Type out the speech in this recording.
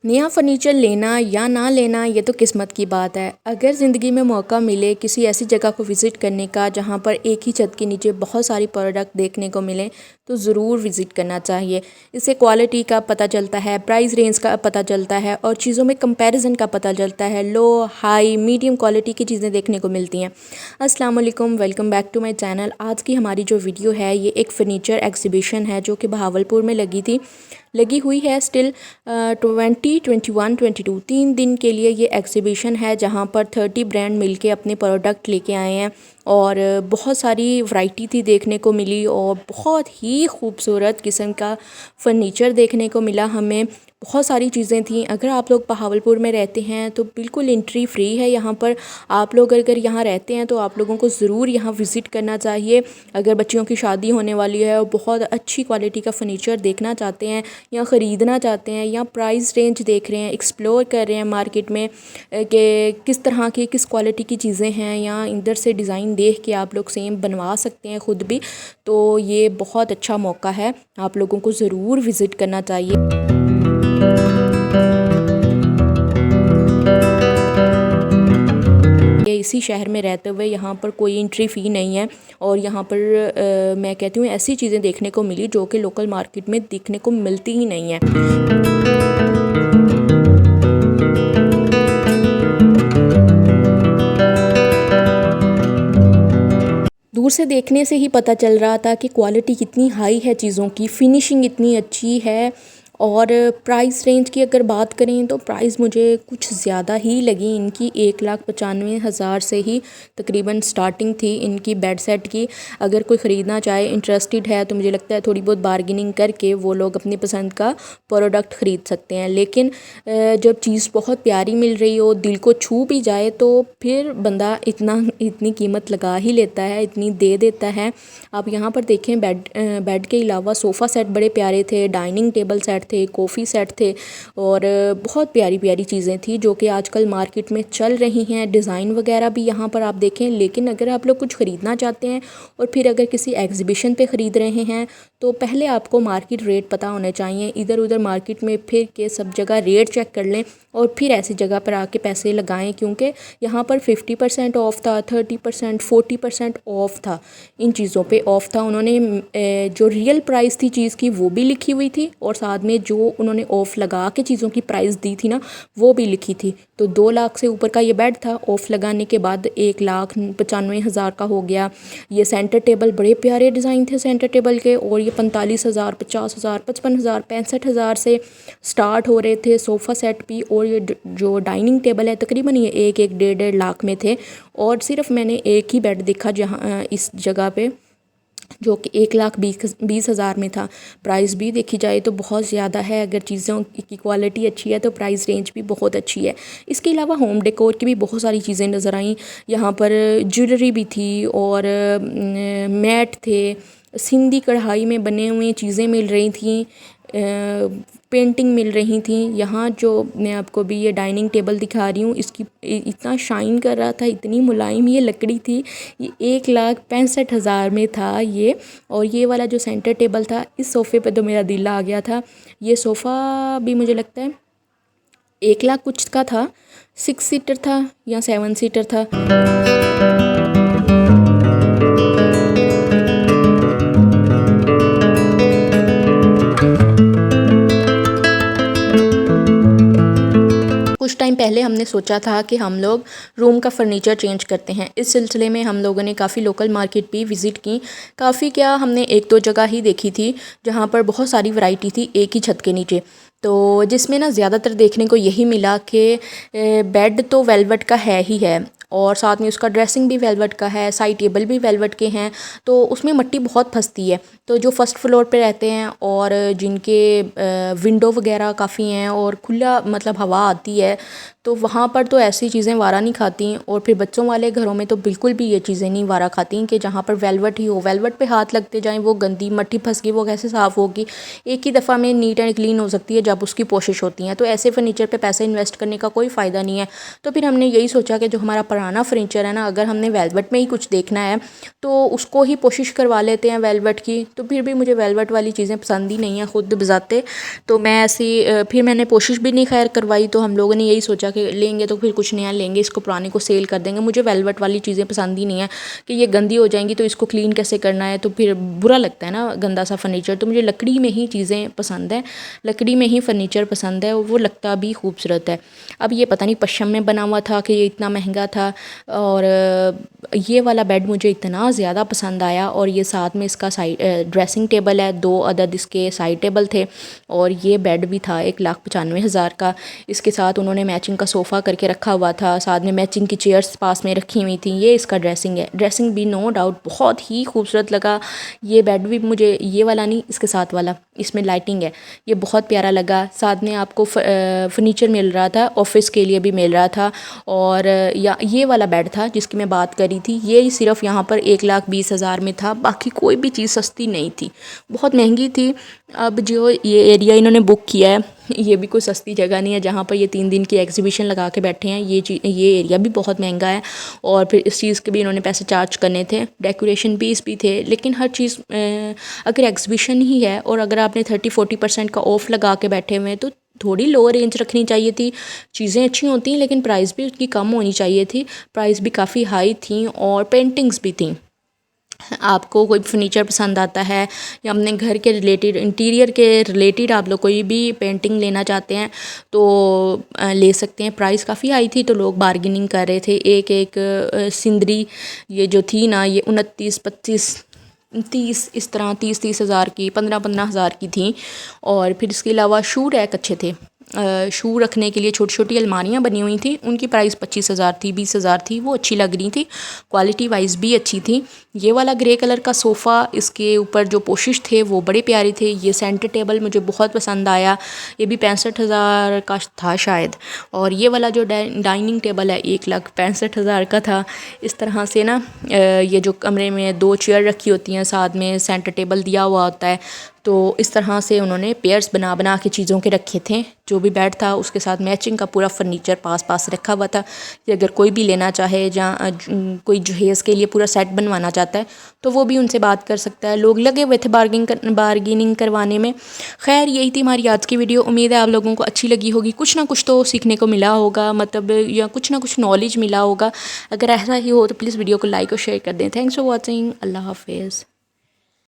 नया फर्नीचर लेना या ना लेना ये तो किस्मत की बात है। अगर ज़िंदगी में मौका मिले किसी ऐसी जगह को विज़िट करने का जहाँ पर एक ही छत के नीचे बहुत सारी प्रोडक्ट देखने को मिले तो ज़रूर विज़िट करना चाहिए। इससे क्वालिटी का पता चलता है, प्राइस रेंज का पता चलता है और चीज़ों में कंपैरिजन का पता चलता है। लो, हाई, मीडियम क्वालिटी की चीज़ें देखने को मिलती हैं। अस्सलाम वालेकुम, welcome back to my channel. आज की हमारी जो वीडियो है ये एक फ़र्नीचर एग्जीबिशन है जो कि बहावलपुर में लगी हुई है स्टिल 2021-22 3 दिन के लिए ये एग्जीबिशन है जहाँ पर 30 ब्रांड मिलके अपने प्रोडक्ट लेके आए हैं और बहुत सारी वैरायटी थी देखने को मिली और बहुत ही खूबसूरत किस्म का फ़र्नीचर देखने को मिला हमें। बहुत सारी चीज़ें थी। अगर आप लोग बहावलपुर में रहते हैं तो बिल्कुल एंट्री फ्री है यहाँ पर। आप लोग अगर यहाँ रहते हैं तो आप लोगों को ज़रूर यहाँ विज़िट करना चाहिए। अगर बच्चियों की शादी होने वाली है और बहुत अच्छी क्वालिटी का फ़र्नीचर देखना चाहते हैं या ख़रीदना चाहते हैं या प्राइस रेंज देख रहे हैं, एक्सप्लोर कर रहे हैं मार्केट में कि किस तरह की किस क्वालिटी की चीज़ें हैं या इधर से डिज़ाइन देख के आप लोग सेम बनवा सकते हैं ख़ुद भी, तो ये बहुत अच्छा मौका है। आप लोगों को ज़रूर विज़िट करना चाहिए। इसी शहर में रहते हुए यहाँ पर कोई एंट्री फ़ी नहीं है और यहाँ पर मैं कहती हूँ ऐसी चीज़ें देखने को मिली जो कि लोकल मार्केट में देखने को मिलती ही नहीं है। दूर से देखने से ही पता चल रहा था कि क्वालिटी कितनी हाई है चीज़ों की, फिनिशिंग इतनी अच्छी है। और प्राइस रेंज की अगर बात करें तो प्राइस मुझे कुछ ज़्यादा ही लगी इनकी। 1,95,000 से ही तकरीबन स्टार्टिंग थी इनकी बेड सेट की। अगर कोई ख़रीदना चाहे, इंटरेस्टेड है, तो मुझे लगता है थोड़ी बहुत बार्गेनिंग करके वो लोग अपनी पसंद का प्रोडक्ट ख़रीद सकते हैं। लेकिन जब चीज़ बहुत प्यारी मिल रही हो, दिल को छू भी जाए, तो फिर बंदा इतनी कीमत लगा ही लेता है, इतनी दे देता है। आप यहाँ पर देखें, बेड के अलावा सोफ़ा सेट बड़े प्यारे थे, डाइनिंग टेबल सेट थे, कॉफ़ी सेट थे और बहुत प्यारी प्यारी चीज़ें थी जो कि आजकल मार्केट में चल रही हैं। डिज़ाइन वगैरह भी यहाँ पर आप देखें। लेकिन अगर आप लोग कुछ ख़रीदना चाहते हैं और फिर अगर किसी एग्जीबिशन पे ख़रीद रहे हैं तो पहले आपको मार्केट रेट पता होने चाहिए। इधर उधर मार्केट में फिर के सब जगह रेट चेक कर लें और फिर ऐसी जगह पर आके पैसे लगाएं, क्योंकि यहाँ पर 50% ऑफ़ था, 30%, 40% ऑफ़ था। इन चीज़ों पे ऑफ़ था। उन्होंने जो रियल प्राइस थी चीज़ की वो भी लिखी हुई थी और साथ में जो उन्होंने ऑफ़ लगा के चीज़ों की प्राइस दी थी ना वो भी लिखी थी। तो 2 लाख से ऊपर का ये बेड था, ऑफ़ लगाने के बाद 1,95,000 का हो गया। ये सेंटर टेबल, बड़े प्यारे डिज़ाइन थे सेंटर टेबल के, और ये 45,000, 50,000, 55,000, 65,000 से स्टार्ट हो रहे थे। सोफ़ा सेट भी और ये जो डाइनिंग टेबल है तकरीबन ये 1-1, 1.5 लाख में थे। और सिर्फ मैंने एक ही बेड देखा जहाँ इस जगह पे जो कि 1,20,000 में था। प्राइस भी देखी जाए तो बहुत ज़्यादा है। अगर चीज़ों की क्वालिटी अच्छी है तो प्राइस रेंज भी बहुत अच्छी है। इसके अलावा होम डेकोर की भी बहुत सारी चीज़ें नज़र आईं। यहाँ पर ज्वेलरी भी थी और मैट थे, सिंधी कढ़ाई में बने हुए चीज़ें मिल रही थी, पेंटिंग मिल रही थी। यहाँ जो मैं आपको भी ये डाइनिंग टेबल दिखा रही हूँ, इसकी इतना शाइन कर रहा था, इतनी मुलायम ये लकड़ी थी। ये 1,65,000 में था ये। और ये वाला जो सेंटर टेबल था, इस सोफ़े पे तो मेरा दिल आ गया था। ये सोफ़ा भी मुझे लगता है 1 लाख कुछ का था, 6 सीटर था या 7 सीटर था। कुछ टाइम पहले हमने सोचा था कि हम लोग रूम का फर्नीचर चेंज करते हैं। इस सिलसिले में हम लोगों ने काफ़ी लोकल मार्केट भी विज़िट की। काफ़ी क्या, हमने 1-2 जगह ही देखी थी जहाँ पर बहुत सारी वैरायटी थी एक ही छत के नीचे। तो जिसमें ना ज़्यादातर देखने को यही मिला कि बेड तो वेलवेट का है ही है और साथ में उसका ड्रेसिंग भी वेलवेट का है, साइड टेबल भी वेलवेट के हैं। तो उसमें मिट्टी बहुत फंसती है। तो जो फर्स्ट फ्लोर पे रहते हैं और जिनके विंडो वगैरह काफ़ी हैं और खुला मतलब हवा आती है, तो वहाँ पर तो ऐसी चीज़ें वारा नहीं खाती। और फिर बच्चों वाले घरों में तो बिल्कुल भी ये चीज़ें नहीं वारा खाती कि जहाँ पर वेलवेट ही हो, वेलवेट पे हाथ लगते जाएं, वो गंदी मट्टी फंस गई, वो कैसे साफ़ होगी। एक ही दफ़ा में नीट एंड क्लीन हो सकती है, जब उसकी कोशिश होती हैं। तो ऐसे फर्नीचर पे पैसे इन्वेस्ट करने का कोई फ़ायदा नहीं है। तो फिर हमने यही सोचा कि जो हमारा पुराना फर्नीचर है ना, अगर हमने वेलवेट में ही कुछ देखना है तो उसको ही कोशिश करवा लेते हैं वेलवेट की। तो फिर भी मुझे वेलवेट वाली चीज़ें पसंद ही नहीं है खुद बजाते। तो मैं ऐसी फिर मैंने कोशिश भी नहीं खैर करवाई। तो हम लोगों ने यही सोचा कि लेंगे तो फिर कुछ नया लेंगे, इसको पुराने को सेल कर देंगे। मुझे वेलवेट वाली चीज़ें पसंद ही नहीं है कि ये गंदी हो जाएंगी तो इसको क्लीन कैसे करना है, तो फिर बुरा लगता है ना गंदा सा फर्नीचर। तो मुझे लकड़ी में ही चीज़ें पसंद है, लकड़ी में ही फर्नीचर पसंद है, वो लगता भी खूबसूरत है। अब ये पता नहीं पश्चिम में बना हुआ था कि ये इतना महंगा था। और ये वाला बेड मुझे इतना ज़्यादा पसंद आया। और ये साथ में इसका साइड ड्रेसिंग टेबल है, 2 अदद इसके साइड टेबल थे। और ये बेड भी था 1,95,000 का। इसके साथ उन्होंने मैचिंग का सोफ़ा करके रखा हुआ था, साथ में मैचिंग की चेयर्स पास में रखी हुई थी। ये इसका ड्रेसिंग है, ड्रेसिंग भी नो डाउट बहुत ही खूबसूरत लगा। ये बेड भी मुझे, ये वाला नहीं इसके साथ वाला, इसमें लाइटिंग है, ये बहुत प्यारा लगा। साथ में आपको फर्नीचर मिल रहा था, ऑफिस के लिए भी मिल रहा था। और या ये वाला बेड था जिसकी मैं बात करी थी, ये सिर्फ यहाँ पर 1,20,000 में था। बाकी कोई भी चीज़ सस्ती नहीं थी, बहुत महंगी थी। अब जो ये एरिया इन्होंने बुक किया है, ये भी कोई सस्ती जगह नहीं है जहाँ पर ये 3 दिन की एग्जीबिशन लगा के बैठे हैं। ये एरिया भी बहुत महंगा है। और फिर इस चीज़ के भी इन्होंने पैसे चार्ज करने थे, डेकोरेशन पीस भी थे। लेकिन हर चीज़ अगर एग्जीबिशन ही है और अगर आपने 30-40% का ऑफ़ लगा के बैठे हुए हैं तो थोड़ी लोअर रेंज रखनी चाहिए थी। चीज़ें अच्छी होती हैं लेकिन प्राइस भी उसकी कम होनी चाहिए थी। प्राइस भी काफ़ी हाई थी और पेंटिंग्स भी थी। आपको कोई फर्नीचर पसंद आता है या अपने घर के रिलेटेड, इंटीरियर के रिलेटेड आप लोग कोई भी पेंटिंग लेना चाहते हैं तो ले सकते हैं। प्राइस काफ़ी हाई थी तो लोग बार्गेनिंग कर रहे थे। एक सिंदरी ये जो थी ना, ये 29, 25, 30 इस तरह 30 हज़ार की, 15 हज़ार की थी। और फिर इसके अलावा शू रैक अच्छे थे। शू रखने के लिए छोटी छोटी अलमारियाँ बनी हुई थी, उनकी प्राइस 25,000 थी, 20,000 थी। वो अच्छी लग रही थी, क्वालिटी वाइज भी अच्छी थी। ये वाला ग्रे कलर का सोफ़ा, इसके ऊपर जो पोशिश थे वो बड़े प्यारे थे। ये सेंटर टेबल मुझे बहुत पसंद आया, ये भी 65,000 का था शायद। और ये वाला जो डाइनिंग टेबल है 1,65,000 का था। इस तरह से ना ये जो कमरे में 2 चेयर रखी होती हैं, साथ में सेंटर टेबल दिया हुआ होता है। तो इस तरह से उन्होंने पेयर्स बना बना के चीज़ों के रखे थे। जो भी बेड था उसके साथ मैचिंग का पूरा फर्नीचर पास पास रखा हुआ था कि अगर कोई भी लेना चाहे, जहाँ कोई जहेज़ के लिए पूरा सेट बनवाना चाहता है तो वो भी उनसे बात कर सकता है। लोग लगे हुए थे बार्गेनिंग करवाने में। खैर यही थी हमारी आज की वीडियो। उम्मीद है आप लोगों को अच्छी लगी होगी, कुछ ना कुछ तो सीखने को मिला होगा, मतलब या कुछ ना कुछ नॉलेज मिला होगा। अगर ऐसा ही हो तो प्लीज़ वीडियो को लाइक और शेयर कर दें। Thanks for watching. अल्लाह हाफिज़।